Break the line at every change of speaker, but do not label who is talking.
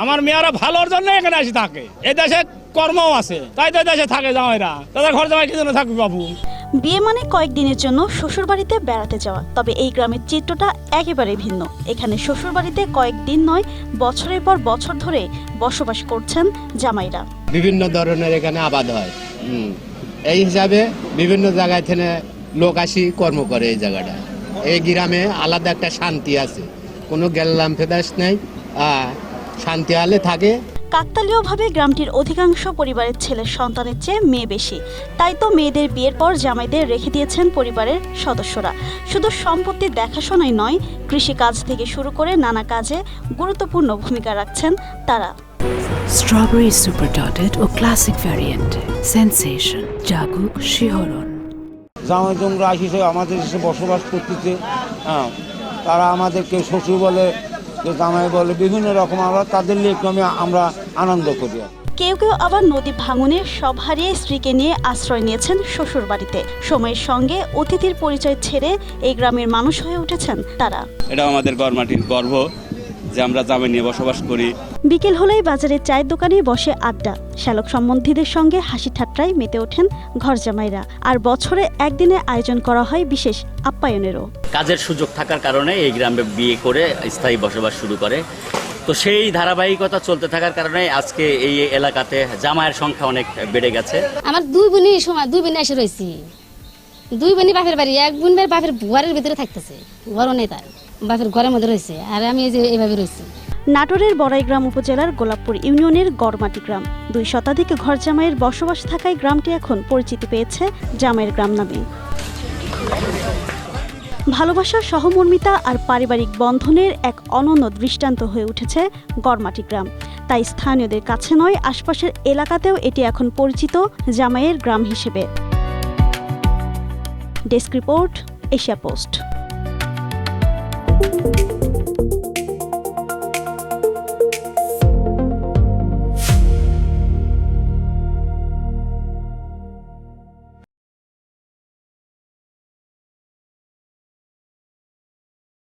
আমার মেয়েরা ভালোর জন্য এখানে আসি থাকে। এই দেশে কর্মও আছে, তাই তো দেশে থাকে জামাইরা। তাদের ঘর জামাই কি জন্য থাকবে বাবু?
বিয়ে মানে কয়েকদিনের জন্য শ্বশুরবাড়িতে বেড়াতে যাওয়া, তবে এই গ্রামের চিত্রটা একেবারে ভিন্ন। এখানে শ্বশুরবাড়িতে কয়েকদিন নয়, বছরের পর বছর ধরে বসবাস করছেন জামাইরা।
বিভিন্ন ধরনের এখানে আবাদ হয়, এই হিসাবে বিভিন্ন জায়গায় থেকে লোক আসি কর্ম করে। এই জায়গাটা, এই গ্রামে আলাদা একটা শান্তি আছে, কোনো গেল্লাম ফেদাস নেই, শান্তি আলে থাকে।
কাকতালীয়ভাবে গ্রামটির অধিকাংশ পরিবারের ছেলের সন্তানের চেয়ে মেয়ে বেশি, তাই তো মেয়েদের বিয়ের পর জামাইদের রেখে দিয়েছেন পরিবারের সদস্যরা। শুধু সম্পত্তির দেখাশোনাই নয়, কৃষিকাজ থেকে শুরু করে নানা কাজে গুরুত্বপূর্ণ ভূমিকা রাখছেন তারা।
স্ট্রবেরি সুপার ডটেড ও ক্লাসিক ভ্যারিয়েন্ট, সেন্সেশন, জাগুক শিহরণ।
জামাই তোমরা আসিছে আমাদের দেশে বসবাস করতেছে, তারা আমাদেরকে শ্বশুর বলে, জামাই বলে, বিভিন্ন রকম আমরা তাদের নিয়ে আমরা আনন্দ করি।
কেউ কেউ আবার নদী ভাঙনে সব হারিয়ে স্ত্রীকে নিয়ে আশ্রয় নিয়েছেন শ্বশুর বাড়িতে। সময়ের সঙ্গে অতিথির পরিচয় ছেড়ে এই গ্রামের মানুষ হয়ে উঠেছেন তারা।
এটা আমাদের গড়মাটির গর্ব যে আমরা জামাই নিয়ে বসবাস করি।
বিকেল হলেই বাজারের চায়ের দোকানে বসে আড্ডা, শ্যালক সম্বন্ধীদের সঙ্গে হাসি ঠাট্টায় মেতে ওঠেন ঘর জামাইরা। আর বছরে একদিনে আয়োজন করা হয় বিশেষ আপ্যায়নেরও।
কাজের সুযোগ থাকার কারণে এই গ্রামে বিয়ে করে স্থায়ী বসবাস শুরু করে। তো সেই ধারাবাহিকতা চলতে থাকার কারণে আজকে এই এলাকাতে জামাইয়ের সংখ্যা অনেক বেড়ে গেছে।
আমার দুই বোনই এসে রয়েছি, দুই বোনই বাপের বাড়ি, এক বোন বাপের ঘরের ভিতরে থাকতেছে, ঘরও নেই তার, বাপের ঘরের মধ্যে রয়েছে, আর আমি এই যে এইভাবে রয়েছি।
নাটোরের বড়াইগ্রাম উপজেলার গোলাপপুর ইউনিয়নের গড়মাটি গ্রাম। 2 শতাধিক ঘর জামাইয়ের বসবাস থাকায় গ্রামটি এখন পরিচিতি পেয়েছে জামাইয়ের গ্রাম নামে। ভালোবাসা, সহমর্মিতা আর পারিবারিক বন্ধনের এক অনন্য দৃষ্টান্ত হয়ে উঠেছে গড়মাটি গ্রাম। তাই স্থানীয়দের কাছে নয়, আশপাশের এলাকাতেও এটি এখন পরিচিত জামাইয়ের গ্রাম হিসেবে। Desk report, Asia post.